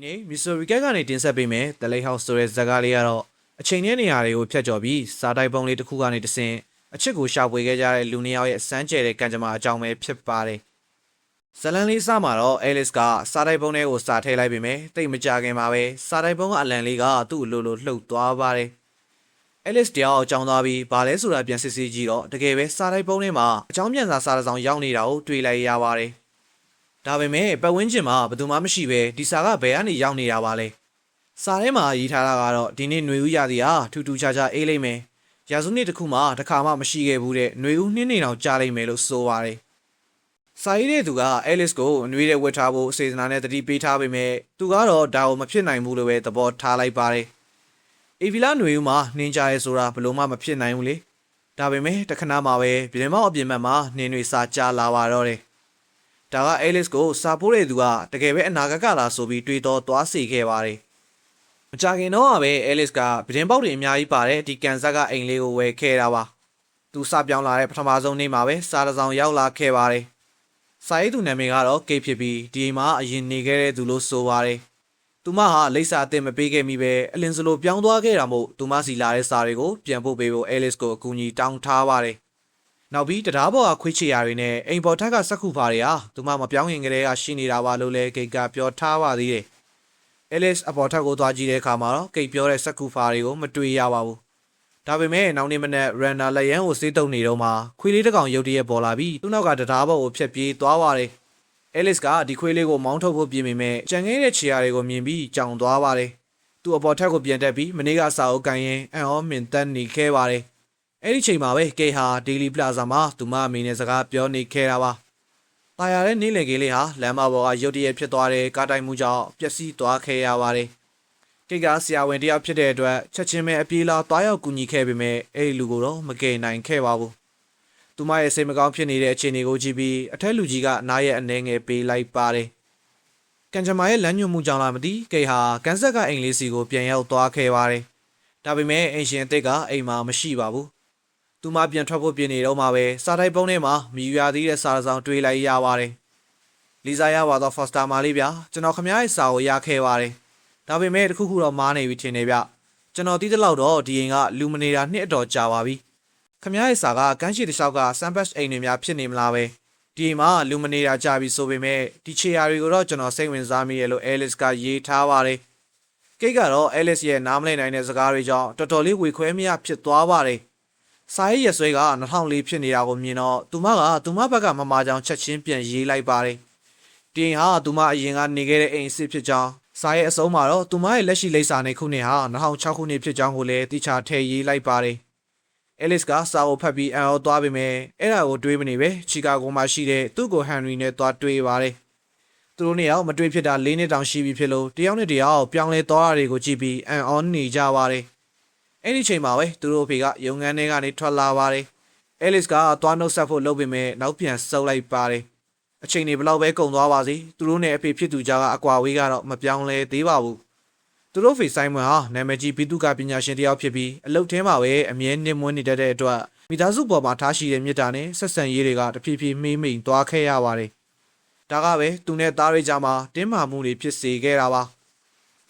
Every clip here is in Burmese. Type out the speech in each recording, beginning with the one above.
နေ့မီဆိုရီကက်ကနေတင်ဆက်ပေးမယ်The Lighthouseဆိုတဲ့ဇာတ်ကားလေးကတော့အချိန်နဲ့နေရာတွေကိုဖျက်ကျော်ပြီးစားတိုက်ပုံးလေးတစ်ခုကနေတဆင့်အချစ်ကိုရှာဖွေခဲ့ကြတဲ့လူနှစ်ယောက်ရဲ့အစမ်းကျဲတဲ့ကံကြမ္မာအကြောင်းပဲဖြစ်ပါတယ်ဇလန်လေးစမှာတော့အဲလစ်ကစားတိုက်ပုံးလေးကိုစားထည့်လိုက်ပေမဲ့တိတ်မကြခင်မှာပဲစားတိုက်ပုံးကအလံလေးကသူ့အလိုလိုလှုပ်သွားပါတယ်အဲလစ်တရားအကြောင်းသွားပြီးဘာလဲဆိုတာပြန်စစ်ဆေးကြည့်တော့တကယ်ပဲစားတိုက်ပုံးလေးမှာအကြောင်းပြန်စာစားတစ်စောင်ရောက်နေတာကိုတွေ့လိုက်ရပါတယ်ဒါပေမဲ့ပတ်ဝန်းကျင်မှာဘယ်သူမှမရှိပဲဒီစာကဘယ်ကနေရောက်နေတာပါလဲစာထဲမှာရေးထားတာကတော့ဒီနေ့ຫນွေဦးရသည်ဟာထူးထူးခြားခြားအေးလိမ့်မယ်ရာစုနှစ်တစ်ခုမှတစ်ခါမှမရှိခဲ့ဘူးတဲ့ຫນွေဦးနှင်းနေတောင်ကြားလိမ့်မယ်လို့ဆိုပါတယ်စာရေးတဲ့သူကအဲလစ်ကိုအနှွေးတဲ့ဝတ်ထားဖို့စေတနာနဲ့တတိပေးထားပေမဲ့သူကတော့ဒါကိုမဖြစ်နိုင်ဘူးလို့ပဲသဘောထားလိုက်ပါတယ်အေဗီလာຫນွေဦးမှာနှင်းကြရဲဆိုတာဘလို့မှမဖြစ်နိုင်ဘူးလေဒါပေမဲ့တခဏမှပဲပြင်းမောက်အပြင်ဘက်မှာနှင်းတွေစာကြားလာပါတော့တယ်ဒါကအဲလစ်ကိုစာပိုးတဲ့သူကတကယ်ပဲအနာဂတ်ကလာဆိုပြီးတွေးတော့သွားစေခဲ့ပါတယ်မကြခင်တော့ပဲအဲလစ်ကပြင်းပေါက်တွေအများကြီးပါတဲ့ဒီကန်ဆက်ကအိမ်လေးကိုဝယ်ခဲ့တာပါသူစပြောင်းလာတဲ့ပထမဆုံးနေ့မှာပဲစားတစ်စောင်ရောက်လာခဲ့ပါတယ်စာရေးသူနာမည်ကတော့ကေဖြစ်ပြီးဒီမှာအရင်နေခဲ့တဲ့သူလို့ဆိုပါတယ်သူမဟာလိပ်စာအသစ်မပေးခဲ့မိပဲအလင်းစလိုပြောင်းသွားခဲ့တာမို့သူမစီလာတဲ့စာတွေကိုပြန်ပို့ပေးဖို့အဲလစ်ကိုအကူအညီတောင်းထားပါတယ်နောက်ပြီးတရားပေါ်ကခွေးချရာတွေနဲ့အိမ်ပေါ်ထက်ကစက်ခုဖာတွေဟာသူမမပြောင်းရင်ကလေးကရှိနေတာပါလို့လည်းဂိတ်ကပြောထားပါသေးတယ်။ Alice အပေါ်ထက်ကိုသွားကြည့်တဲ့အခါမှာတော့ဂိတ်ပြောတဲ့စက်ခုဖာတွေကိုမတွေ့ရပါဘူး။ဒါပေမဲ့နောက်နေ့မနက်ရန်နာလက်ရန်ကိုစေးတုံနေတော့မှခွေးလေးတစ်ကောင်ရုတ်တရက်ပေါ်လာပြီးသူ့နောက်ကတရားပေါ်ကိုဖျက်ပြေးသွားပါတယ်။ Alice ကဒီခွေးလေးကိုမောင်းထုတ်ဖို့ပြင်ပေမဲ့ကြံခဲ့တဲ့ခြေရာတွေကိုမြင်ပြီးကြောင်သွားပါတယ်။သူ့အပေါ်ထက်ကိုပြန်တက်ပြီးမနေ့ကစာအုပ်ကိုင်းရင်အံ့ဩမြင်သက်နေခဲ့ပါတယ်။အဲ့ဒီချိန်မှာပဲကေဟာဒေလီပလာဇာမှာသူမအမေနဲ့စကားပြောနေခဲ့တာပါ။တာယာတဲ့နေလေကလေးဟာလမ်းမပေါ်ကရုတ်တရက်ဖြစ်သွားတဲ့ကားတိုက်မှုကြောင့်ပျက်စီးသွားခဲ့ရပါတယ်။ကေကဆရာဝန်တယောက်ဖြစ်တဲ့အတွက်ချက်ချင်းပဲအပြေးလာသွားရောက်ကူညီခဲ့ပေမဲ့အဲ့ဒီလူကိုတော့မကယ်နိုင်ခဲ့ပါဘူး။သူမရဲ့စိတ်မကောင်းဖြစ်နေတဲ့အခြေအနေကိုကြည့်ပြီးအထက်လူကြီးကနားရဲ့အနေငယ်ပေးလိုက်ပါတယ်။ကန်ဂျမာရဲ့လမ်းညွှန်မှုကြောင့်လားမသိကေဟာကန်ဆက်ကအိမ်လေးစီကိုပြန်ရောက်သွားခဲ့ပါတယ်။ဒါပေမဲ့အင်ရှင်အသစ်ကအိမ်မှာမရှိပါဘူး။သူမပြန်ထွက်ဖို့ပြင်နေတော့မှပဲစာတိုက်ပုံးထဲမှာမြည်ရွာသေးတဲ့စာဆောင်တွေးလိုက်ရပါတယ်။လီဇာရပါတော့ဖော့စတာမာလေးဗျာကျွန်တော်ခမရဲ့စာကိုရခဲ့ပါတယ်။ဒါပေမဲ့တခုခုတော့မားနေပြီထင်နေဗျ။ကျွန်တော်တီးတဲ့လောက်တော့ဒီအိမ်ကလူမနေတာနှစ်အတော်ကြာပါပြီ။ခမရဲ့စာကကန်းရှိတစ်လျှောက်ကစမ်ဘတ်အိမ်တွေများဖြစ်နေမလားပဲ။ဒီအိမ်မှာလူမနေတာကြာပြီဆိုပေမဲ့ဒီခြေရာတွေကိုတော့ကျွန်တော်စိတ်ဝင်စားမိရလို့အဲလစ်ကရေးထားပါတယ်။ကိတ်ကတော့အဲလစ်ရဲ့နားမလည်နိုင်တဲ့စကားတွေကြောင့်တော်တော်လေးဝေခွဲမရဖြစ်သွားပါတယ်။စာရေးရဆွဲက2004ဖြစ်နေတာကိုမြင်တော့သူမဘက်ကမမာကြောင်ချက်ချင်းပြန်ရေးလိုက်ပါတယ်။တင်ဟာသူမအရင်ကနေခဲ့တဲ့အိမ်အစ်စ်ဖြစ်ကြောင်းစာရေးအစုံမှာတော့သူမရဲ့လက်ရှိလိပ်စာနေခုနှစ်ဟာ2006ခုနှစ်ဖြစ်ကြောင်းကိုလည်းတိကျထည့်ရေးလိုက်ပါတယ်။အဲလစ်ကစာအုပ်ဖတ်ပြီးအံ့ဩသွားပေမဲ့အဲ့ဒါကိုတွေးမနေပဲချီကာဂိုမှာရှိတဲ့သူ့ကိုဟန်ရီနဲ့သွားတွေးပါတယ်။သူတို့နှစ်ယောက်မတွေးဖြစ်တာ4နှစ်တောင်ရှိပြီဖြစ်လို့တယောက်နဲ့တယောက်ပြောင်းလဲသွားတာတွေကိုကြည့်ပြီးအံ့ဩနေကြပါတယ်။အဲ့ဒီချိန်မှာပဲသူတို့အဖေကရုံငန်းထဲကနေထွက်လာပါတယ်။အဲလစ်ကသွားနှုတ်ဆက်ဖို့လုပ်ပေမဲ့နောက်ပြန်ဆုပ်လိုက်ပါတယ်။အချိန်တွေဘလောက်ပဲကုန်သွားပါစေသူတို့နဲ့အဖေဖြစ်သူကြားကအကွာဝေးကတော့မပြောင်းလဲသေးပါဘူး။သူတို့ဖေဆိုင်မွန်ဟာနာမည်ကြီးဘီတုကပညာရှင်တယောက်ဖြစ်ပြီးအလုပ်ထဲမှာပဲအမြဲနှိမ့်မွန်းနေတတ်တဲ့အတွက်မိသားစုပေါ်မှာထားရှိတဲ့မြစ်တာနဲ့ဆက်ဆံရေးတွေကတဖြည်းဖြည်းမှေးမှိန်သွားခဲ့ရပါတယ်။ဒါကပဲသူနဲ့သားတွေကြားမှာတင်းမာမှုတွေဖြစ်စေခဲ့တာပါ။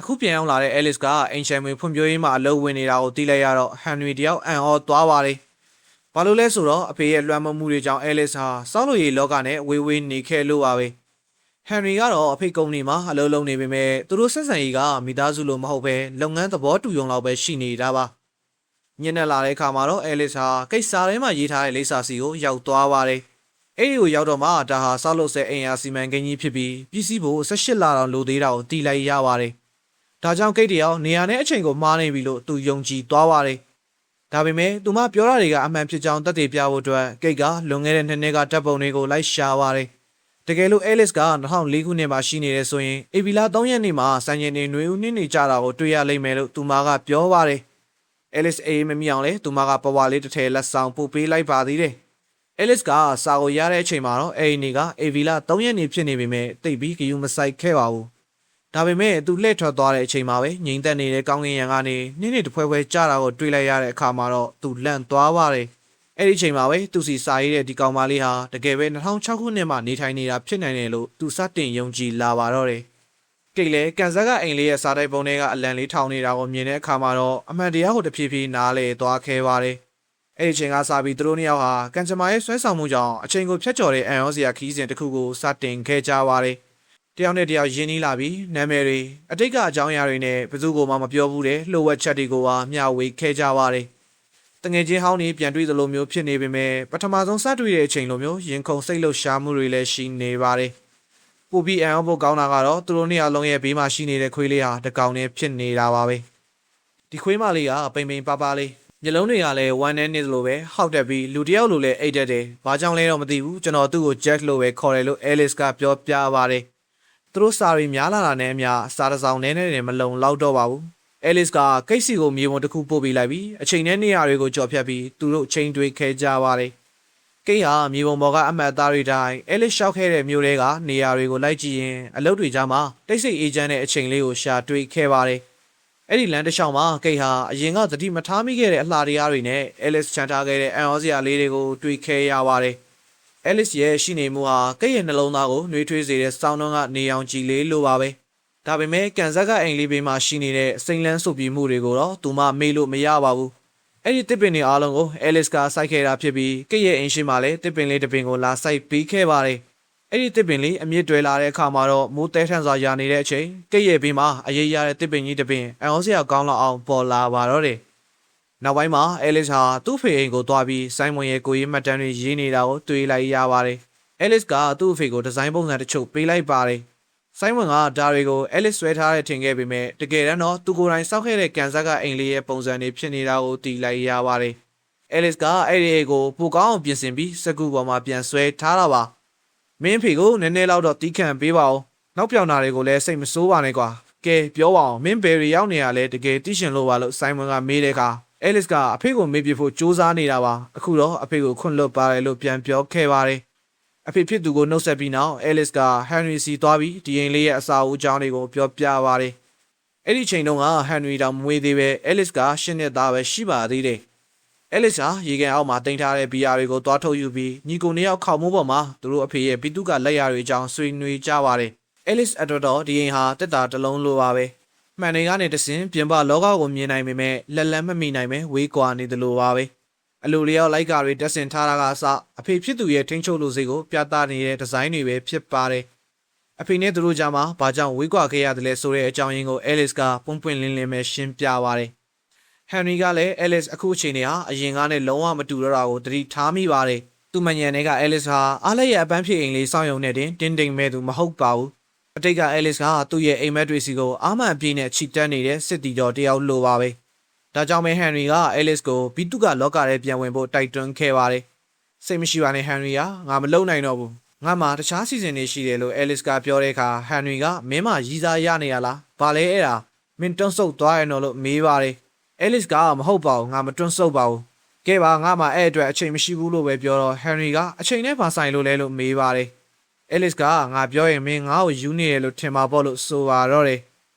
အခုပြန်ရောက်လာတဲ့အဲလစ်ကအင်ရှင်ဝင်ဖွံ့ဖြိုးရေးမှာအလုပ်ဝင်နေတာကိုသိလိုက်ရတော့ဟန်နရီတယောက်အံ့ဩသွားပါတယ်။ဘာလို့လဲဆိုတော့အဖေရဲ့လွှမ်းမိုးမှုတွေကြောင့်အဲလစ်ဟာစောက်လို့ရည်လောကနဲ့ဝေးဝေးနေခဲ့လို့ပါပဲ။ဟန်နရီကတော့အဖေကုမ္ပဏီမှာအလုပ်လုပ်နေပေမဲ့သူတို့ဆက်ဆံရေးကမိသားစုလိုမဟုတ်ပဲလုပ်ငန်းသဘောတူရုံလောက်ပဲရှိနေတာပါ။ညနေလာတဲ့အခါမှာတော့အဲလစ်ဟာကိစ္စထဲမှာရေးထားတဲ့လိပ်စာစီကိုရောက်သွားပါတယ်။အဲ့ဒီကိုရောက်တော့မှဒါဟာစောက်လို့ဆဲအိမ်ယာစီမံကိန်းကြီးဖြစ်ပြီးပြည်စည်းဖို့18လတောင်လိုသေးတာကိုတီးလိုက်ရပါတယ်။ဒါကြောင့်ကိတ်တယောက်နေရာနဲ့အချိန်ကိုမှားနေပြီလို့သူယုံကြည်သွားပါတယ်။ဒါပေမဲ့သူမပြောတာတွေကအမှန်ဖြစ်ကြောင်းသက်သေပြဖို့အတွက်ကိတ်ကလွန်ခဲ့တဲ့2နှစ်ကဓာတ်ပုံတွေကိုလိုက်ရှာပါတယ်။တကယ်လို့အဲလစ်က2004ခုနှစ်မှာရှိနေတယ်ဆိုရင်အေဗီလာ3ရက်နေ့မှာစံချိန်တွေနှွေဦးနှင်းနေကြတာကိုတွေ့ရလိမ့်မယ်လို့သူမကပြောပါတယ်။အဲလစ်အေးမမြအောင်လဲသူမကပဝါလေးတစ်ထည်လက်ဆောင်ပို့ပေးလိုက်ပါသေးတယ်။အဲလစ်ကစာကိုရတဲ့အချိန်မှာတော့အဲဒီနေ့ကအေဗီလာ3ရက်နေ့ဖြစ်နေပေမဲ့တိတ်ပြီးဂယုမဆိုင်ခဲ့ပါဘူး။ဒါပေမဲ့သူလှည့်ထွက်သွားတဲ့အချိန်မှာပဲငိမ့်သက်နေတဲ့ကောင်းကင်ယံကနေနှင်းနေတဖွဲဖွဲကြတာကိုတွေ့လိုက်ရတဲ့အခါမှာတော့သူလန့်သွားပါတယ်။အဲ့ဒီချိန်မှာပဲသူစီစာရေးတဲ့ဒီကောင်မလေးဟာတကယ်ပဲ2006ခုနှစ်မှာနေထိုင်နေတာဖြစ်နိုင်တယ်လို့သူစတင်ယုံကြည်လာပါတော့တယ် ကိတ်လဲကန်ဆက်ကအိမ်လေးရဲ့စားတိုက်ပုံတွေကအလံလေးထောင်နေတာကိုမြင်တဲ့အခါမှာတော့အမှန်တရားကိုတဖြည်းဖြည်းနားလေသွားခဲ့ပါတယ်။အဲ့ဒီချိန်ကစပြီးသူတို့နှစ်ယောက်ဟာကန်ချမာရဲ့ဆွဲဆောင်မှုကြောင့်အချိန်ကိုဖျက်ချော်တဲ့အန်ရောစရာခီးစဉ်တစ်ခုကိုစတင်ခဲ့ကြပါတယ်။တယောက်နဲ့တယောက်ရင်းနှီးလာပြီးနာမည်တွေအတိတ်ကအကြောင်းအရာတွေနဲ့ဘယ်သူမှမပြောဘူးတဲ့လှုပ်ဝက်ချက်တွေကိုပါမျှဝေခဲ့ကြပါတယ်။တငယ်ချင်းဟောင်းတွေပြန်တွေ့သလိုမျိုးဖြစ်နေပေမဲ့ပထမဆုံးစတွေ့တဲ့အချိန်လိုမျိုးရင်ခုန်စိတ်လှုပ်ရှားမှုတွေလည်းရှိနေပါတယ်။ပူပြီးအန်အောင်ဖို့ကောင်းတာကတော့သူတို့နှစ်ယောက်လုံးရဲ့ဘေးမှာရှိနေတဲ့ခွေးလေးဟာတကောင်နဲ့ဖြစ်နေတာပါပဲ။ဒီခွေးမလေးကပိန်ပိန်ပါပါလေးမျက်လုံးတွေကလည်းဝမ်းနဲ့နေသလိုပဲဟောက်တက်ပြီးလူတယောက်လိုလည်းအိတ်တက်တယ်။ဘာကြောင့်လဲတော့မသိဘူးကျွန်တော်သူ့ကို Jack လို့ပဲခေါ်တယ်လို့ Alice ကပြောပြပါတယ်။သူတို့စာရီများလာတာနဲ့အမျှစာတစ်စောင်နဲ့မလုံလောက်တော့ပါဘူး။ Alice ကကိတ်စီကိုမြေပုံတစ်ခုပို့ပေးလိုက်ပြီးအချိန်နဲ့နေရာတွေကိုကြော်ဖြတ်ပြီးသူတို့ချိန်တွေးခဲကြပါတယ်။ကိတ်ဟာမြေပုံပေါ်ကအမှတ်အသားတွေတိုင်း Alice ရှောက်ခဲ့တဲ့မြို့တွေကနေရာတွေကိုလိုက်ကြည့်ရင်အလုပ်တွေကြားမှာတိတ်ဆိတ်အေးချမ်းတဲ့အချိန်လေးကိုရှာတွေ့ခဲ့ပါတယ်။အဲ့ဒီလမ်းတစ်လျှောက်မှာကိတ်ဟာအရင်ကသတိမထားမိခဲ့တဲ့အလှတရားတွေနဲ့ Alice ချန်ထားခဲ့တဲ့အန်ရောစရာလေးတွေကိုတွေ့ခဲ့ရပါတယ်။ Alice ရဲ့ရှိနေမှုဟာကိတ်ရဲ့နှလုံးသားကိုနှွေးထွေးစေတဲ့စောင်းနှုံးကနေအောင်ကြည်လေးလိုပါပဲ။ဒါပေမဲ့ကန်ဆက်ကအိမ်လေးဘေးမှာရှိနေတဲ့စိန်လန်းစုပ်ပြီးမှုတွေကိုတော့သူမမေ့လို့မရပါဘူး။အဲ့ဒီတစ်ပင်တွေအားလုံးကို Alice ကစိုက်ခဲ့တာဖြစ်ပြီးကိတ်ရဲ့အိမ်ရှိမှလည်းတစ်ပင်လေးတစ်ပင်ကိုလာစိုက်ပေးခဲ့ပါတယ်။အဲ့ဒီတစ်ပင်လေးအမြင့်တွဲလာတဲ့အခါမှာတော့မိုးတဲထန်စွာရာနေတဲ့အချိန်ကိတ်ရဲ့ဘေးမှာအရေးရတဲ့တစ်ပင်ကြီးတစ်ပင်အန်ရောစရာကောင်းလောက်အောင်ပေါ်လာပါတော့တယ်။နောက်ပိုင်းမှာ Alice ဟာသူ့ဖေအိမ်ကိုသွားပြီးဆိုင်းမွန်ရဲ့ကိုရေးမှတ်တမ်းတွေရေးနေတာကိုတွေ့လိုက်ရပါတယ်။ Alice ကသူ့အဖေကိုဒီဇိုင်းပုံစံတချို့ပေးလိုက်ပါတယ်။ဆိုင်းမွန်ကဒါတွေကို Alice ဆွဲထားတဲ့ထင်ခဲ့ပေမဲ့တကယ်တမ်းတော့သူကိုယ်တိုင်စောက်ခဲ့တဲ့ကန်ဆက်ကအိမ်လေးရဲ့ပုံစံတွေဖြစ်နေတာကိုသိလိုက်ရပါတယ်။ Alice ကအဲ့ဒီအိမ်ကိုပိုကောင်းအောင်ပြင်ဆင်ပြီးစကူပေါ်မှာပြန်ဆွဲထားတာပါ။မင်းဖေကိုနည်းနည်းလောက်တော့တီးခန့်ပေးပါဦး။နောက်ပြောင်တာတွေကိုလည်းစိတ်မဆိုးပါနဲ့ကွာ။ကဲပြောပါအောင်မင်းဘယ်ရီရောက်နေရလဲတကယ်သိရှင်လို့ပါလို့ဆိုင်းမွန်ကမေးတဲ့အခါAlice ကအဖေကိုမေ့ပြဖို့စူးစမ်းနေတာပါအခုတော့အဖေကိုခွန့်လွတ်ပါတယ်လို့ပြန်ပြောခဲ့ပါတယ်အဖေဖြစ်သူကိုနှုတ်ဆက်ပြီးနောက် Alice က Henry စီသွားပြီးဒီအိမ်လေးရဲ့အစာအုပ်အကြောင်းတွေကိုပြောပြပါတယ်အဲ့ဒီချိန်တုန်းက Henry တောင်မွေးသေးပဲ Alice က8နှစ်သားပဲရှိပါသေးတယ်Alice ဟာရေကန်အောက်မှာတင်ထားတဲ့ဘီယာတွေကိုသွားထုတ်ယူပြီးညီကိုနှစ်ယောက်ခေါင်းမိုးပေါ်မှာသူတို့အဖေရဲ့ဘီတုကလက်ရတွေအကြောင်းဆွေးနွေးကြပါတယ် Alice အတော်ဒီအိမ်ဟာတက်တာတစ်လုံးလိုပါပဲမှန်တွေကနေတဆင်ပြင်ပလောကကိုမြင်နိုင်ပေမဲ့လက်လန်းမမိနိုင်ပဲဝေးကွာနေသလိုပါပဲအလိုလျောက်လိုက်ကာတွေတက်ဆင်ထားတာကအစအဖေဖြစ်သူရဲ့ထိန်းချုပ်လိုစိတ်ကိုပြသနေတဲ့ဒီဇိုင်းတွေပဲဖြစ်ပါတယ်အဖေနဲ့သူတို့ကြားမှာဘာကြောင့်ဝေးကွာခဲ့ရတယ်လဲဆိုတဲ့အကြောင်းရင်းကို Alice ကပွန့်ပွန့်လင်းလင်းပဲရှင်းပြပါတယ် Henry ကလည်း Alice အခုအချိန်နဲ့ဟာအရင်ကနဲ့လုံးဝမတူတော့တာကိုသတိထားမိပါတယ်သူ့မညံတွေက Alice ဟာအားလည်းရဲ့အပန်းဖြေအိမ်လေးစောင့်ရုံနဲ့တင်းတင်းမဲ့သူမဟုတ်ပါဘူးအတိတ်က Alice ကသူ့ရဲ့အိမ်မက်တွေစီကိုအာမန်ပြေးနဲ့ချီတက်နေတဲ့စစ်တီတော်တယောက်လိုပါပဲဒါကြောင့်မဲ Henry က Alice ကိုဘီတုကလောကထဲပြန်ဝင်ဖို့တိုက်တွန်းခဲ့ပါတယ်စိတ်မရှိပါနဲ့ Henry ကငါမလုံနိုင်တော့ဘူးငါမှတခြားစီစဉ်နေရှိတယ်လို့ Alice ကပြောတဲ့အခါ Henry ကမင်းမရီးစားရနေရလားဘာလဲအဲ့ဒါမင်းတွန်းဆုပ်သွားရနော်လို့မေးပါတယ် Alice ကမဟုတ်ပါဘူးငါမတွန်းဆုပ်ပါဘူးကဲပါငါမှအဲ့အတွက်အချိန်မရှိဘူးလို့ပဲပြောတော့ Henry ကအချိန်နဲ့ပါဆိုင်လို့လဲလို့မေးပါတယ်Alice ကငါပြောရင်မင်းငါ့ကိုယူနေတယ်လို့ထင်ပါပေါ့လို့ဆိုပါတော့တယ်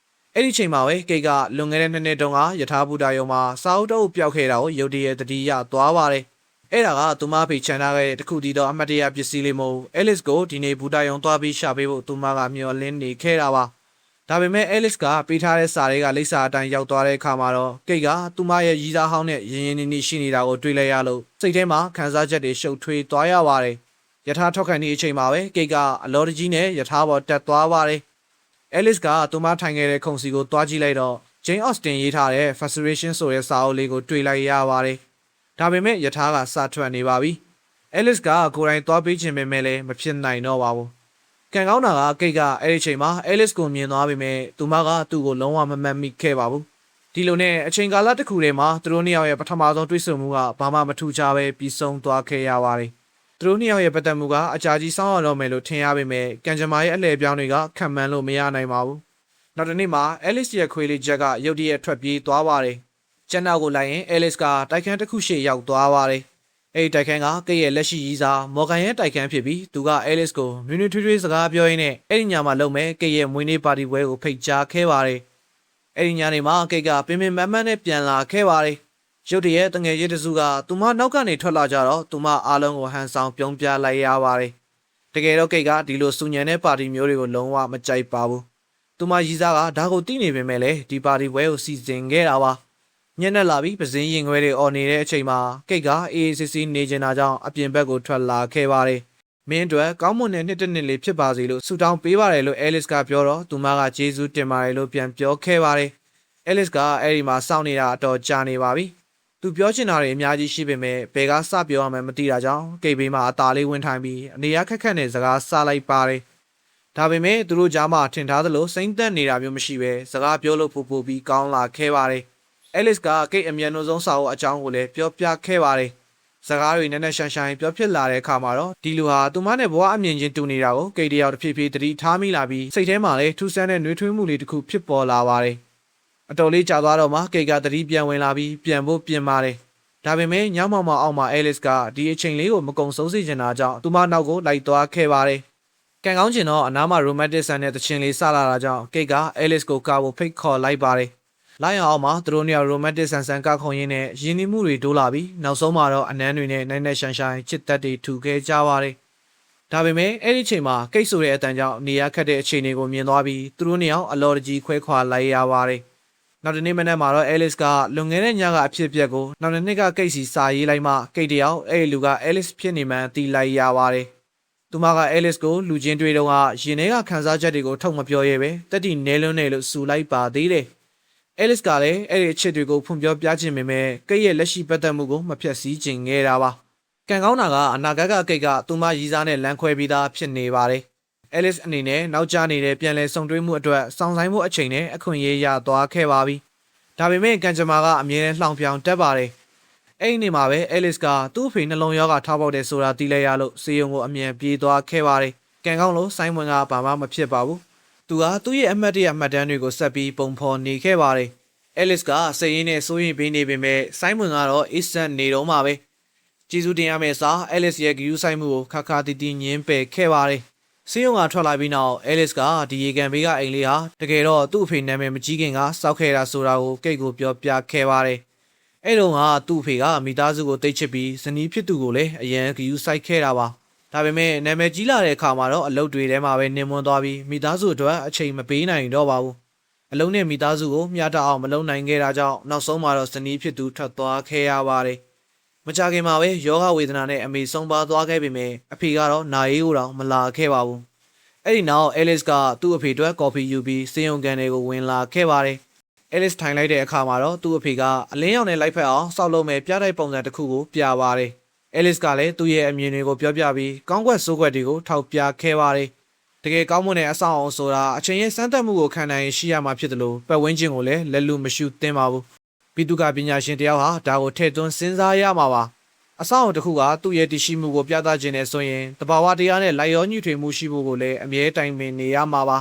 အဲ့ဒီချိန်မှာပဲကိတ်ကလွန်ခဲ့တဲ့2နှစ်တုန်းကယထာဘူတာယုံမှာစာအုပ်တုပ်ပျောက်ခဲ့တာကိုရုတ်တရက်တတိယသွားပါတယ်အဲ့ဒါကသူမဖေချန်ထားခဲ့တဲ့တခုတည်းသောအမတ်တရပစ္စည်းလေးမဟုတ် Alice ကိုဒီနေ့ဘူတာယုံသွားပြီးရှာပေးဖို့သူမကမျှော်လင့်နေခဲ့တာပါဒါပေမဲ့ Alice ကပေးထားတဲ့စာတွေကလိပ်စာအတိုင်းရောက်သွားတဲ့အခါမှာတော့ကိတ်ကသူမရဲ့ရီးသားဟောင်းနဲ့ရင်းရင်းနှီးနှီးရှိနေတာကိုတွေ့လိုက်ရလို့စိတ်ထဲမှာခံစားချက်တွေရှုပ်ထွေးသွားရပါတယ်ယထာထောက်ခံသည့်အချိန်မှာပဲကိတ်ကအလော်တကြီးနဲ့ယထာပေါ်တက်သွားပါတယ်။ Alice ကသူမထိုင်ခဲ့တဲ့ခုံစီကိုတွားကြည့်လိုက်တော့ Jane Austen ရေးထားတဲ့ Frustration ဆိုတဲ့စာအုပ်လေးကိုတွေ့လိုက်ရပါတယ်။ဒါပေမဲ့ယထာကစထွက်နေပါပြီ။ Alice ကကိုယ်တိုင်တွားပေးခြင်းပဲမဲ့လည်းမဖြစ်နိုင်တော့ပါဘူး။ကံကောင်းတာကကိတ်ကအဲ့ဒီချိန်မှာ Alice ကိုမြင်သွားပေမဲ့သူမကသူ့ကိုလုံးဝမမှတ်မိခဲ့ပါဘူး။ဒီလိုနဲ့အချိန်ကာလတစ်ခုတည်းမှာသူတို့နှစ်ယောက်ရဲ့ပထမဆုံးတွေ့ဆုံမှုကဘာမှမထူးခြားပဲပြီးဆုံးသွားခဲ့ရပါတယ်။သူတို့နှစ်ယောက်ရဲ့ပတ်သက်မှုကအကြာကြီးစောင့်ရတော့မယ်လို့ထင်ရပေမဲ့ကံကြမ္မာရဲ့အလှည့်ပြောင်းတွေကခံမှန်းလို့မရနိုင်ပါဘူး။နောက်တစ်နေ့မှာ Alice ရဲ့ခွေးလေးဂျက်ကရုတ်တရက်ထွက်ပြေးသွားပါတယ်။ကျန်နောက်ကိုလိုက်ရင် Alice ကတိုက်ခန်းတစ်ခုရှေ့ရောက်သွားပါတယ်။အဲဒီတိုက်ခန်းကကိတ်ရဲ့လက်ရှိရီးစားမော်ဂန်ရဲ့တိုက်ခန်းဖြစ်ပြီးသူက Alice ကိုနွေးနွေးထွေးထွေးစကားပြောရင်းနဲ့အဲ့ဒီညမှာလုံမဲ့ကိတ်ရဲ့မွေးနေ့ပါတီပွဲကိုဖိတ်ကြားခဲ့ပါတယ်။အဲ့ဒီညနေမှာကိတ်ကပင်ပင်ပန်းပန်းနဲ့ပြန်လာခဲ့ပါတယ်။ရုတ်တရက်တငယ်ချင်းတစုကသူမနောက်ကနေထွက်လာကြတော့သူမအားလုံးကိုဟန်ဆောင်ပြုံးပြလိုက်ရပါတယ်။တကယ်တော့ကိတ်ကဒီလိုစူညံတဲ့ပါတီမျိုးတွေကိုလုံးဝမကြိုက်ပါဘူး သူမရီးစားကဒါကိုသိနေပေမဲ့လည်းဒီပါတီပွဲကိုစီစဉ်ခဲ့တာပါညနေလာပြီးပစင်းရင်ခွဲတွေအော်နေတဲ့အချိန်မှာကိတ်ကအေးစစ်စစ်နေကျင်တာကြောင့်အပြင်ဘက်ကိုထွက်လာခဲ့ပါတယ်မင်းတို့ကောင်းမွန်တဲ့နှစ်တစ်နှစ်လေးဖြစ်ပါစေလို့ဆုတောင်းပေးပါတယ်လို့အဲလစ်ကပြောတော့သူမကကျေးဇူးတင်ပါတယ်လို့ပြန်ပြောခဲ့ပါတယ်အဲလစ်ကအဲ့ဒီမှာစောင့်နေတာအတော်ကြာနေပါပြီသူပြောချင်တာတွေအများကြီးရှိပေမဲ့ဘယ်ကစပြောရမှန်းမသိတာကြောင့်ကိတ်ဘေးမှာအသာလေးဝင်ထိုင်ပြီးအနေရခက်ခက်နဲ့စကားစလိုက်ပါတယ်ဒါပေမဲ့သူတို့ကြားမှာထင်ထားသလိုစိမ့်သက်နေတာမျိုးမရှိပဲစကားပြောလို့ပို့ပြီးကောင်းလာခဲ့ပါတယ်အဲလစ်ကကိတ်အမြန်ဆုံးစာအုပ်အကြောင်းကိုလည်းပြောပြခဲ့ပါတယ်စကားတွေနဲ့ရှန်ရှန်ပြောဖြစ်လာတဲ့အခါမှာတော့ဒီလူဟာသူမနဲ့ဘဝအမြင်ချင်းတူနေတာကိုကိတ်တယောက်တစ်ဖြည်းဖြည်းတတိထားမိလာပြီးစိတ်ထဲမှာလည်းထူးဆန်းတဲ့နှွေးထွေးမှုလေးတစ်ခုဖြစ်ပေါ်လာပါတယ်အတော်လေးကြာသွားတော့မှကိတ်ကတတိပြန်ဝင်လာပြီးပြန်ဖို့ပြင်ပါတယ်ဒါပေမဲ့ညမောင်မောင်အောက်မှာအဲလစ်ကဒီအချိန်လေးကိုမကုံဆုံးစေချင်တာကြောင့်သူမနောက်ကိုလိုက်သွားခဲ့ပါတယ်ကန်ကောင်းချင်တော့အနားမှာ romantic ဆန်တဲ့တချင်လေးစလာတာကြောင့်ကိတ်ကအဲလစ်ကိုကာဖို့ဖိတ်ခေါ်လိုက်ပါတယ်လိုက်အောင်မှာသူတို့နှစ်ယောက် romantic ဆန်ဆန်ကခုံရင်းနဲ့ရင်းနှီးမှုတွေတိုးလာပြီးနောက်ဆုံးမှာတော့အနမ်းတွေနဲ့နိုင်ရှန်ရှန်ချစ်သက်တွေထူခဲ့ကြပါတယ်ဒါပေမဲ့အဲ့ဒီချိန်မှာကိတ်ဆိုတဲ့အတန်ကြောင့်နေရခက်တဲ့အခြေအနေကိုမြင်သွားပြီးသူတို့နှစ်ယောက်အလော်တကြီးခွဲခွာလိုက်ရပါတယ်နောက်တနေ့မနက်မှာတော့အဲလစ်ကလွန်ခဲ့တဲ့ညကအဖြစ်အပျက်ကိုနောက်တစ်နှစ်ကကိတ်စီစာရေးလိုက်မှကိတ်တယောက်အဲ့ဒီလူကအဲလစ်ဖြစ်နေမှန်းသိလိုက်ရပါတယ်သူမကအဲလစ်ကိုလူချင်းတွေ့တော့ရင်ထဲကခန်းစားချက်တွေကိုထုတ်မပြောရဲပဲတက်တီနဲလွန်းနေလို့စူလိုက်ပါသေးတယ်အဲလစ်ကလည်းအဲ့ဒီအချက်တွေကိုဖွင့်ပြောပြခြင်းပေမဲ့ကိတ်ရဲ့လက်ရှိပတ်သက်မှုကိုမဖြတ်စည်းခြင်းခဲ့တာပါကန်ကောင်းတာကအနာဂတ်ကကိတ်ကသူမရီးစားနဲ့လမ်းခွဲပြီးသားဖြစ်နေပါတယ်အဲလစ်အနေနဲ့နောက်ကျနေတဲ့ပြန်လည်ဆုံတွေ့မှုအတွက်စောင့်ဆိုင်မှုအချိန်နဲ့အခွင့်အရေးရသွားခဲ့ပါပြီဒါပေမဲ့ကန်ဂျမာကအမြဲတမ်းလှောင်ပြောင်တက်ပါတယ်အဲ့ဒီနေ့မှာပဲအဲလစ်ကသူ့အဖေနှလုံးရောဂါထားပေါက်တယ်ဆိုတာသိလိုက်ရလို့စေယုံကိုအမြန်ပြေးသွားခဲ့ပါတယ်ကန်ကောင်းလို့ဆိုင်းဝင်ကဘာမှမဖြစ်ပါဘူးသူကသူ့ရဲ့အမတ်တရမှတ်တမ်းတွေကိုဆက်ပြီးပုံဖော်နေခဲ့ပါတယ်အဲလစ်ကစိတ်ရင်းနဲ့စိုးရိမ်ပေးနေပေမဲ့ဆိုင်းဝင်ကတော့အစ်ဆက်နေတော့မှာပဲကျေးဇူးတင်ရမယ့်စာအဲလစ်ရဲ့ဂယူးဆိုင်မှုကိုခါခါတီတီညင်းပယ်ခဲ့ပါတယ်စေယုံကထွက်လာပြီးနောက်အဲလစ်ကဒီရေကန်ဘေးကအိမ်လေးဟာတကယ်တော့သူ့အဖေနာမည်မကြီးခင်ကစောက်ခဲ့တာဆိုတာကိုကိတ်ကိုပြောပြခဲ့ပါတယ်အဲ့တော့ကသူ့အဖေကမိသားစုကိုတိတ်ချစ်ပြီးဇနီးဖြစ်သူကိုလည်းအရန်ဂယူးဆိုင်ခဲ့တာပါဒါပေမဲ့နာမည်ကြီးလာတဲ့အခါမှာတော့အလုပ်တွေထဲမှာပဲနင်မွန်းသွားပြီးမိသားစုအတွက်အချိန်မပေးနိုင်တော့ပါဘူးအလုံးနဲ့မိသားစုကိုမျှတအောင်မလုပ်နိုင်ခဲ့တာကြောင့်နောက်ဆုံးမှာတော့ဇနီးဖြစ်သူထွက်သွားခဲ့ရပါတယ်မကြခင်မှာပဲယောဂဝေဒနာနဲ့အမေဆုံးပါသွားခဲ့ပေမဲ့အဖေကတော့နာရေးကိုတော့မလာခဲ့ပါဘူးအဲ့ဒီနောက်အဲလစ်ကသူ့အဖေအတွက်ကော်ဖီယူပြီးစေယုံကန်တွေကိုဝင်လာခဲ့ပါတယ်အဲလစ်ထိုင်လိုက်တဲ့အခါမှာတော့သူ့အဖေကအလင်းရောင်နဲ့လိုက်ဖက်အောင်စောက်လုံးမဲ့ပြတိုက်ပုံစံတစ်ခုကိုပြပါတယ်အဲလစ်ကလည်းသူ့ရဲ့အမြင်တွေကိုပြောပြပြီးကောင်းကွက်ဆိုးကွက်တွေကိုထောက်ပြခဲ့ပါတယ်တကယ်ကောင်းမွန်တဲ့အဆောင်အောင်ဆိုတာအချိန်ရဲ့စမ်းသပ်မှုကိုခံနိုင်ရှိရမှာဖြစ်တယ်လို့ပတ်ဝန်းကျင်ကိုလည်းလက်လူမရှုသင့်ပါဘူးပြည်သူကပညာရှင်တယောက်ဟာဒါကိုထည့်သွင်းစဉ်းစားရမှာပါအဆောင်တစ်ခုကသူ့ရဲ့တည်ရှိမှုကိုပြသခြင်းနဲ့ဆိုရင်တဘာဝတရားနဲ့လိုက်ရောညှိထွေမှုရှိဖို့ကိုလည်းအမြဲတိုင်ပင်နေရမှာပ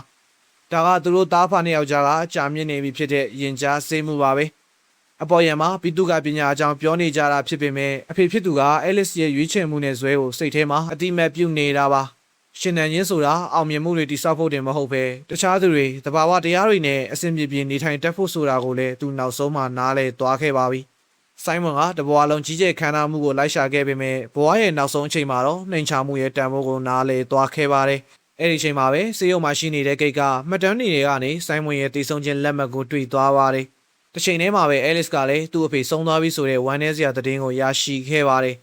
ါဒါကသူတို့သားဖာနှစ်ယောက်ကြားကအကြာမြင့်နေပြီဖြစ်တဲ့ရင်ကြားစေးမှုပါပဲအပေါ်ယံမှာပြည်သူကပညာအကြောင်းပြောနေကြတာဖြစ်ပေမဲ့အဖေဖြစ်သူကအဲလစ်ရဲ့ရွေးချယ်မှုနဲ့ဇွဲကိုစိတ်ထဲမှာအတိမတ်ပြုနေတာပါရှင်နန်ချင်းဆိုတာအောင်မြင်မှုတွေတိစောက်ဖို့တင်မဟုတ်ပဲတခြားသူတွေတဘာဝတရားတွေနဲ့အဆင်ပြေပြေနေထိုင်တတ်ဖို့ဆိုတာကိုလည်းသူနောက်ဆုံးမှနားလဲသွားခဲ့ပါပြီဆိုင်းမွန်ကတဘွားလုံးကြီးကျယ်ခမ်းနားမှုကိုလိုက်ရှာခဲ့ပေမဲ့ဘွားရဲ့နောက်ဆုံးအချိန်မှာတော့နှိမ်ချမှုရဲ့တန်ဖိုးကိုနားလဲသွားခဲ့ပါတယ်အဲ့ဒီအချိန်မှာပဲစေယုံမှာရှိနေတဲ့ကိတ်ကမှတ်တမ်းတွေကနေဆိုင်းမွန်ရဲ့တည်ဆုံခြင်းလက်မှတ်ကိုတွေ့သွားပါတယ်တစ်ချိန်တည်းမှာပဲအဲလစ်ကလည်းသူ့အဖေဆုံးသွားပြီဆိုတဲ့ဝမ်းနည်းစရာသတင်းကိုရရှိခဲ့ပါတယ်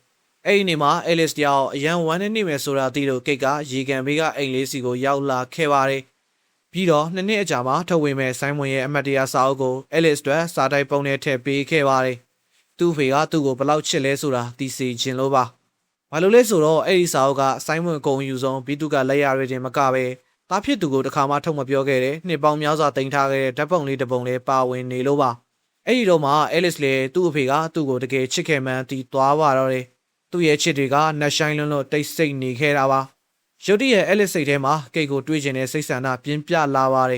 အဲ့ဒီနေ့မှာအဲလစ်တယောက်အရန်ဝမ်းနေမယ်ဆိုတာသိလို့ကိတ်ကရေကန်ဘေးကအိမ်လေးစီကိုရောက်လာခဲ့ပါတယ်ပြီးတော့နှစ်နှစ်အကြာမှာထုတ်ဝေမဲ့ဆိုင်းမွန်ရဲ့အမတ်တရားစာအုပ်ကိုအဲလစ်အတွက်စာတိုက်ပုံနဲ့ထည့်ပေးခဲ့ပါတယ်သူ့ဖေကသူ့ကိုဘလောက်ချစ်လဲဆိုတာသိစေခြင်းလို့ပါဘာလို့လဲဆိုတော့အဲ့ဒီစာအုပ်ကဆိုင်းမွန်အကုန်ယူဆုံးဘီသူကလက်ရရတင်မကပဲတားဖြစ်သူကိုတစ်ခါမှထုတ်မပြောခဲ့တဲ့နှစ်ပေါင်းများစွာတင်ထားခဲ့တဲ့ဓာတ်ပုံလေးတစ်ပုံလေးပါဝင်နေလို့ပါအဲ့ဒီတော့မှအဲလစ်လေသူ့အဖေကသူ့ကိုတကယ်ချစ်ခဲ့မှန်းသိသွားပါတော့တယ်သူ့ရဲ့ချစ်တွေကနက်ဆိုင်လွန်းလို့တိတ်ဆိတ်နေခဲ့တာပါရုတ်တရက်အဲလစ်စိတ်ထဲမှာကိတ်ကိုတွေးကျင်တဲ့စိတ်ဆန္ဒပြင်းပြလာပါတယ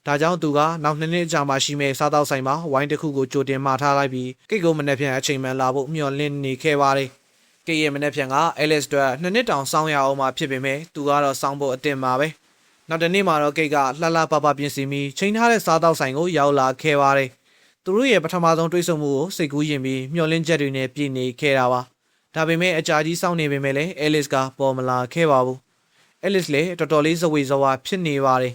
်ဒါကြောင့်သူကနောက်2နှစ်အကြာမှရှိမဲ့စားတောက်ဆိုင်မှာဝိုင်းတစ်ခုကိုကြိုတင်မှာထားလိုက်ပြီးကိတ်ကိုမနေ့ပြန်အချိန်မှန်လာဖို့မျှော်လင့်နေခဲ့ပါတယ်ကိတ်ရဲ့မနေ့ပြန်ကအဲလစ်အတွက်2နှစ်တောင်စောင်းရအောင်မှဖြစ်ပေမဲ့သူကတော့စောင်းဖို့အသင့်ပါပဲနောက်တစ်နေ့မှာတော့ကိတ်ကလှလှပပပြင်ဆင်ပြီးချိန်ထားတဲ့စားတောက်ဆိုင်ကိုရောက်လာခဲ့ပါတယ်သူတို့ရဲ့ပထမဆုံးတွေ့ဆုံမှုကိုစိတ်ကူးရင်ပြီးမျှော်လင့်ချက်တွေနဲ့ပြည့်နေခဲ့တာပါဒါပေမဲ့အကြာကြီးစောင့်နေပေမဲ့လည်းအဲလစ်ကပေါ်မလာခဲ့ပါဘူးအဲလစ်လည်းတော်တော်လေးဇဝေဇဝါဖြစ်နေပါတယ်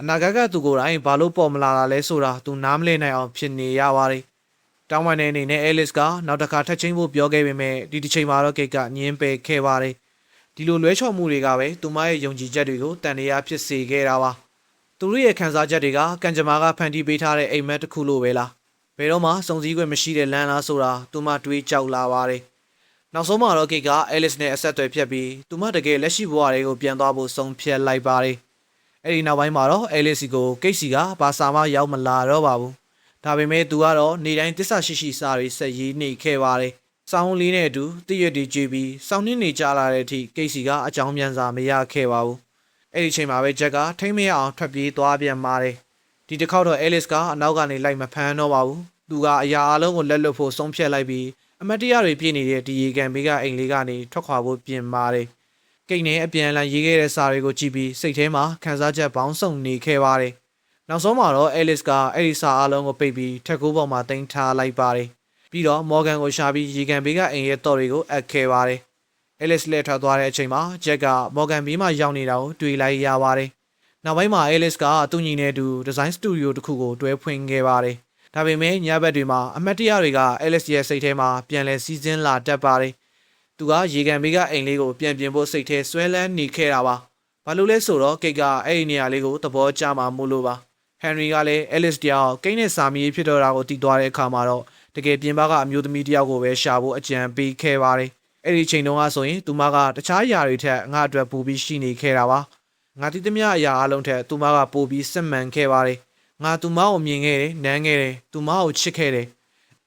အနာဂတ်ကသူကိုယ်တိုင်ဘာလို့ပေါ်မလာတာလဲဆိုတာသူနားမလည်နိုင်အောင်ဖြစ်နေရပါတယ်။တောင်းပန်တဲ့အနေနဲ့ Alice ကနောက်တစ်ခါထပ်ချင်းဖို့ပြောခဲ့ပေမဲ့ဒီတစ်ချိန်မှာတော့ Kate ကညင်းပယ်ခဲ့ပါတယ်။ဒီလိုလွဲချော်မှုတွေကပဲသူမရဲ့ယုံကြည်ချက်တွေကိုတန်တရားဖြစ်စေခဲ့တာပါ။သူတို့ရဲ့ခံစားချက်တွေကကံကြမ္မာကဖန်တီးပေးထားတဲ့အိမ်မက်တစ်ခုလိုပဲလား။ဘယ်တော့မှစုံစည်းခွင့်မရှိတဲ့လမ်းလားဆိုတာသူမတွေးကြောက်လာပါတယ်။နောက်ဆုံးမှာတော့ Kate က Alice နဲ့အဆက်အသွယ်ဖြတ်ပြီးသူမတကယ်လက်ရှိဘဝတွေကိုပြန်သွားဖို့ဆုံးဖြတ်လိုက်ပါတယ်။အဲ့ဒီနောက်ပိုင်းမှာတော့ Alice ကို Kate စီကဘာစာမှရောက်မလာတော့ပါဘူး။ဒါပေမဲ့သူကတော့နေတိုင်းတစ္ဆာရှိရှိစာတွေဆက်ရေးနေခဲ့ပါတယ်။စောင်းလေးနဲ့အတူတည့်ရတီကြည့်ပြီးစောင်းနှင်းနေကြလာတဲ့အထိ Kate စီကအကြောင်းပြန်စာမရခဲ့ပါဘူး။အဲ့ဒီချိန်မှာပဲ Jack ကထိမ့်မရအောင်ထွက်ပြေးသွားပြန်ပါတယ်။ဒီတစ်ခေါက်တော့ Alice ကအနောက်ကနေလိုက်မဖမ်းတော့ပါဘူး။သူကအရာအလုံးကိုလက်လွတ်ဖို့ဆုံးဖြတ်လိုက်ပြီးအမတ်တရားတွေပြည့်နေတဲ့ဒီရေကန်ဘေးကအိမ်လေးကနေထွက်ခွာဖို့ပြင်ပါတယ်။ကိတ်နဲ့အပြန်အလှန်ရေးခဲ့တဲ့စာတွေကိုကြည့်ပြီးစိတ်ထဲမှာခံစားချက်ပေါင်းစုံနေခဲ့ပါတယ်။နောက်ဆုံးမှာတော့ Alice ကအဲ့ဒီစာအလုံးကိုပိတ်ပြီးထက်ကိုးပေါ်မှာတင်ထားလိုက်ပါတယ်။ပြီးတော့ Morgan ကိုရှာပြီးရေကန်ဘေးကအိမ်ရဲ့တော်တွေကိုအပ်ခဲ့ပါတယ်။ Alice လက်ထွက်သွားတဲ့အချိန်မှာ Jack က Morgan ဘေးမှာရောက်နေတာကိုတွေ့လိုက်ရပါတယ်။နောက်ပိုင်းမှာ Alice ကသူ့ညီနဲ့အတူဒီဇိုင်းစတူဒီယိုတစ်ခုကိုတွဲဖွင့်ခဲ့ပါတယ်။ဒါပေမဲ့ညဘက်တွေမှာအမတ်တရားတွေက Alice ရဲ့စိတ်ထဲမှာပြန်လဲစီးစင်းလာတတ်ပါတယ်။သူကရေကန်ဘေးကအိမ်လေးကိုပြန်ပြင်ဖို့စိတ်ထဲဆွဲလန်းနေခဲ့တာပါ။ဘာလို့လဲဆိုတော့ Kate ကအဲ့ဒီနေရာလေးကိုသဘောကျမှမို့လို့ပါ။ Henry ကလည်း Alice တယောက်ကိန်းနဲ့စာမီးဖြစ်တော့တာကိုတည်သွားတဲ့အခါမှာတော့တကယ်ပြင်ပကအမျိုးသမီးတယောက်ကိုပဲရှာဖို့အကြံပေးခဲ့ပါတယ်။အဲ့ဒီချိန်တုန်းကဆိုရင်သူမကတခြားຢာတွေထက်ငါအတွက်ပိုပြီးရှိနေခဲ့တာပါ။ငါတိသမျှအရာအလုံးထက်သူမကပိုပြီးစစ်မှန်ခဲ့ပါတယ်။ငါသူမကိုမြင်ခဲ့တယ်၊နမ်းခဲ့တယ်၊သူမကိုချစ်ခဲ့တယ်။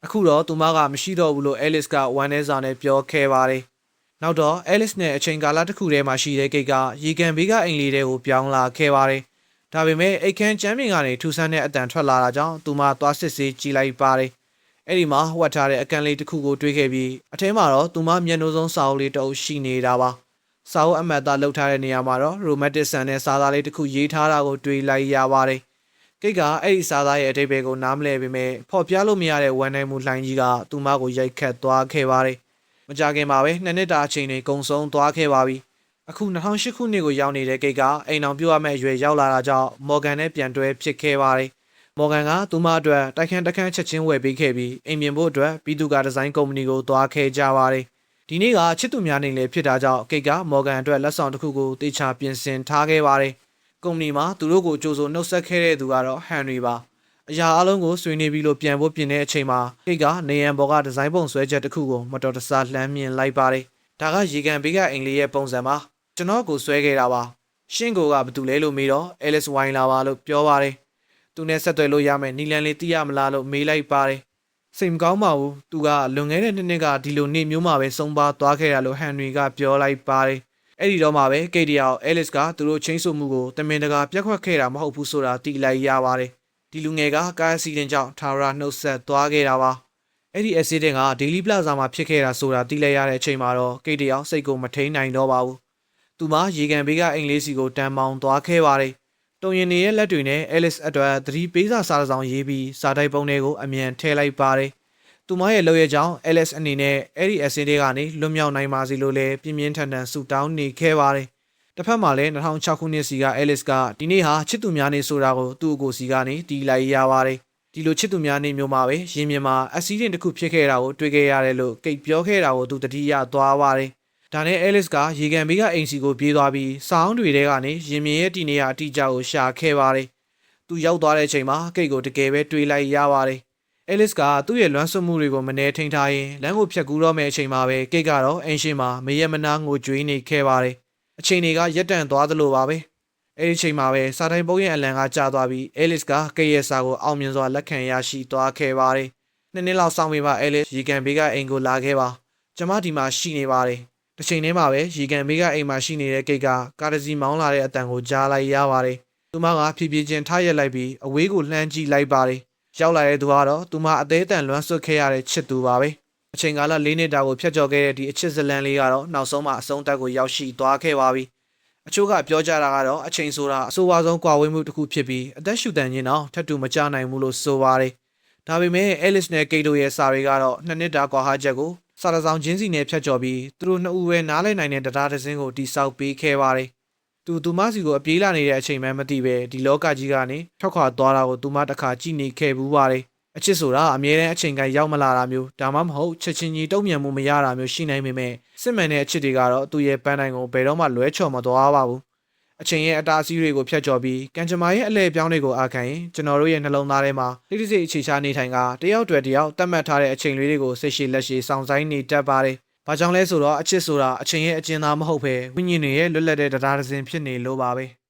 အခုတော့သူမကမရှိတော့ဘူးလို့ Alice ကဝမ်းနည်းစွာနဲ့ပြောခဲ့ပါတယ်။နောက်တော့ Alice နဲ့အချိန်ကာလတစ်ခုတည်းမှာရှိတဲ့ Kate ကရေကန်ဘေးကအိမ်လေးတွေကိုပြောင်းလာခဲ့ပါတယ်။ဒါပေမဲ့အိတ်ခမ်းကျမ်းပြင်ကနေထူဆန်းတဲ့အတန်ထွက်လာတာကြောင့်သူမသွားစစ်ဆေးကြည့်လိုက်ပါတယ်။အဲ့ဒီမှာဝတ်ထားတဲ့အကန်လေးတစ်ခုကိုတွေးခဲ့ပြီးအထဲမှာတော့သူမမျက်နှာဆုံးစာအုပ်လေးတစ်အုပ်ရှိနေတာပါ။စာအုပ်အမှတ်သားလှုပ်ထားတဲ့နေရာမှာတော့ romantic ဆန်တဲ့စာသားလေးတစ်ခုရေးထားတာကိုတွေ့လိုက်ရပါတယ်။ကိတ်ကအဲ့ဒီစာသားရဲ့အဓိပ္ပာယ်ကိုနားမလည်ပေမဲ့ဖော်ပြလို့မရတဲ့ဝန်နိုင်မှုလှိုင်းကြီးကသူမကိုရိုက်ခတ်သွားခဲ့ပါတယ်။မကြခင်မှာပဲ2နှစ်တာအချိန်တွေကုန်ဆုံးသွားခဲ့ပါပြီ။အခု2008ခုနှစ်ကိုရောက်နေတဲ့ကိတ်ကအိမ်အောင်ပြုတ်ရမယ့်အရွယ်ရောက်လာတာကြောင့် Morgan နဲ့ပြန်တွဲဖြစ်ခဲ့ပါတယ်။ Morgan ကသူမအတွက်တိုက်ခန်းချက်ချင်းဝယ်ပေးခဲ့ပြီးအိမ်ပြင်ဖို့အတွက်ပြီးသူကဒီဇိုင်းကုမ္ပဏီကိုသွားခဲ့ကြပါတယ်။ဒီနေ့ကချစ်သူများနေလေဖြစ်တာကြောင့်ကိတ်က Morgan အတွက်လက်ဆောင်တစ်ခုကိုတေချာပြင်ဆင်ထားခဲ့ပါတယ်။ကုမ္ပဏီမှာသူတို့ကိုကြိုးဆိုနှုတ်ဆက်ခဲ့တဲ့သူကတော့ Henry ပါ။အရာအလုံးကိုဆွေးနွေးပြီးလို့ပြန်ဖို့ပြင်တဲ့အချိန်မှာကိတ်ကနေရန်ဘော်ကဒီဇိုင်းပုံဆွဲချက်တစ်ခုကိုမတော်တဆလှမ်းမြင်လိုက်ပါတယ်။ဒါကရေကန်ဘေးကအိမ်လေးရဲ့ပုံစံပါ။ကျွန်တော်ကိုဆွဲခဲ့တာပါ။ရှင့်ကိုကဘာတူလဲလို့မေးတော့ Alice ဝိုင်းလာပါလို့ပြောပါတယ်။သူနဲ့ဆက်သွယ်လို့ရမယ်နီလန်လေးသိရမလားလို့မေးလိုက်ပါတယ်။စိတ်မကောင်းပါဘူး။သူကလွန်ခဲ့တဲ့နှစ်ကဒီလိုနေ့မျိုးမှာပဲဆုံးပါသွားခဲ့တာလို့ Henry ကပြောလိုက်ပါတယ်။အဲ့ဒီတော့မှပဲ Kate တယောက် Alice ကသူတို့ချင်းဆိုမှုကိုတမင်တကာပြက်ခွက်ခဲ့တာမဟုတ်ဘူးဆိုတာသိလိုက်ရပါတယ်။ဒီလူငယ်ကကားအစီအစဉ်ကြောင့်ထာဝရနှုတ်ဆက်သွားခဲ့တာပါ။အဲ့ဒီ accident က Daily Plaza မှာဖြစ်ခဲ့တာဆိုတာသိလိုက်ရတဲ့အချိန်မှာတော့ Kate တယောက်စိတ်ကိုမထိန်နိုင်တော့ပါဘူး။သူမရေကန်ဘေးကအိမ်လေးစီကိုတန်ပေါင်သွားခဲ့ပါတယ်။တုံရင်နေရဲ့လက်တွေနဲ့ Alice အတွက်သတိပေးစာစာဆောင်ရေးပြီးစာတိုက်ပုံတွေကိုအမြန်ထည့်လိုက်ပါတယ်။သူမရဲ့လုပ်ရကြောင်း Alice အနေနဲ့အဲ့ဒီ accident ကနေလွတ်မြောက်နိုင်ပါစေလို့လည်းပြင်းပြင်းထန်ထန်ဆုတောင်းနေခဲ့ပါတယ်။တစ်ဖက်မှာလည်း2006ခုနှစ်စီက Alice ကဒီနေ့ဟာချစ်သူများနေ့ဆိုတာကိုသူ့အကိုစီကနေတီးလိုက်ရပါတယ်။ဒီလိုချစ်သူများနေ့မျိုးမှာပဲရင်မြင်မှာ accident တစ်ခုဖြစ်ခဲ့တာကိုတွေ့ခဲ့ရတယ်လို့ကိတ်ပြောခဲ့တာကိုသူတတိယသွားပါတယ်။ဒါနဲ့ Alice ကရေကန်ဘေးကအိမ်စီကိုပြေးသွားပြီးစောင်းတွေထဲကနေရင်မြင်ရဲ့တီနေရအတိအကျကိုရှာခဲ့ပါတယ်။သူရောက်သွားတဲ့အချိန်မှာကိတ်ကိုတကယ်ပဲတွေးလိုက်ရပါတယ်။ Alice ကသူ့ရဲ့လွမ်းဆွမှုတွေကိုမနှဲထိန်ထားရင်လမ်းကိုဖြတ်ကူးတော့မယ့်အချိန်မှာပဲကိတ်ကတော့အိမ်ရှိမှာမရက်မနာငိုကြွေးနေခဲ့ပါတယ်။အချိန်တွေကရက်တန့်သွားသလိုပါပဲ။အဲဒီအချိန်မှာပဲစာတိုင်ပုံးရဲ့အလံကကျသွားပြီး Alice ကကိတ်ရဲ့စာကိုအောင်မြင်စွာလက်ခံရရှိသွားခဲ့ပါတယ်။နှစ်လောက်ဆောင်ပြီးမှ Alice ရေကန်ဘေးကအိမ်ကိုလာခဲ့ပါ။ကျွန်မဒီမှာရှိနေပါတယ်။တစ်ချိန်တည်းမှာပဲရေကန်ဘေးကအိမ်မှာရှိနေတဲ့ကိတ်ကကားတစ်စီးမောင်းလာတဲ့အတန်ကိုကြားလိုက်ရပါတယ်။သူမကဖြည်းဖြည်းချင်းထားရက်လိုက်ပြီးအဝေးကိုလှမ်းကြည့်လိုက်ပါတယ်။ရောက်လာတဲ့သူကတော့သူမအသေးအတန်လွမ်းဆွတ်ခဲ့ရတဲ့ချစ်သူပါပဲ။အချိန်ကာလ4နှစ်တာကိုဖျက်ကျော်ခဲ့တဲ့ဒီအချစ်ဇလန်လေးကတော့နောက်ဆုံးမှအဆုံးသတ်ကိုရောက်ရှိသွားခဲ့ပါပြီ။အချို့ကပြောကြတာကတော့အချိန်ဆိုတာအဆိုးဝါးဆုံးကွာဝေးမှုတစ်ခုဖြစ်ပြီးအသက်ရှူတန်ခြင်းတော့ထပ်တူမကြနိုင်ဘူးလို့ဆိုပါတယ်။ဒါပေမဲ့ Alice နဲ့ Kate တို့ရဲ့စာတွေကတော့2နှစ်တာကွာဟချက်ကိုစာတစောင်ချင်းစီနဲ့ဖျက်ကျော်ပြီးသူတို့နှစ်ဦးပဲနားလည်နိုင်တဲ့တရားတစ်စင်းကိုတိစောက်ပေးခဲ့ပါတယ် သူမစီကိုအပြေးလာနေတဲ့အချိန်မှမသိပဲဒီလောကကြီးကနေထွက်ခွာသွားတာကိုသူမတစ်ခါကြည့်နေခဲ့ဘူးပါတယ်အချစ်ဆိုတာအမြဲတမ်းအချိန်ကန်ရောက်မလာတာမျိုးဒါမှမဟုတ်ချက်ချင်းကြီးတုံ့ပြန်မှုမရတာမျိုးရှိနိုင်ပေမဲ့စစ်မှန်တဲ့အချစ်တွေကတော့သူ့ရဲ့ပန်းတိုင်ကိုဘယ်တော့မှလွဲချော်မသွားပါဘူးအချိန်ရဲ့အတားအဆီးတွေကိုဖျက်ကျော်ပြီးကံကြမ္မာရဲ့အလဲပြောင်းတွေကိုအားခံရင်ကျွန်တော်တို့ရဲ့နှလုံးသားထဲမှာတိတိကျကျအခြေချနေထိုင်ကတယောက်တယောက်တတ်မှတ်ထားတဲ့အချိန်လေးတွေကိုစိတ်ရှိလက်ရှိစောင့်ဆိုင်နေတတ်ပါတယ်။ဘာကြောင့်လဲဆိုတော့အချစ်ဆိုတာအချိန်ရဲ့အကျဉ်းသားမဟုတ်ပဲဝိညာဉ်တွေရဲ့လွတ်လပ်တဲ့တရားတစ်စင်ဖြစ်နေလို့ပါပဲ။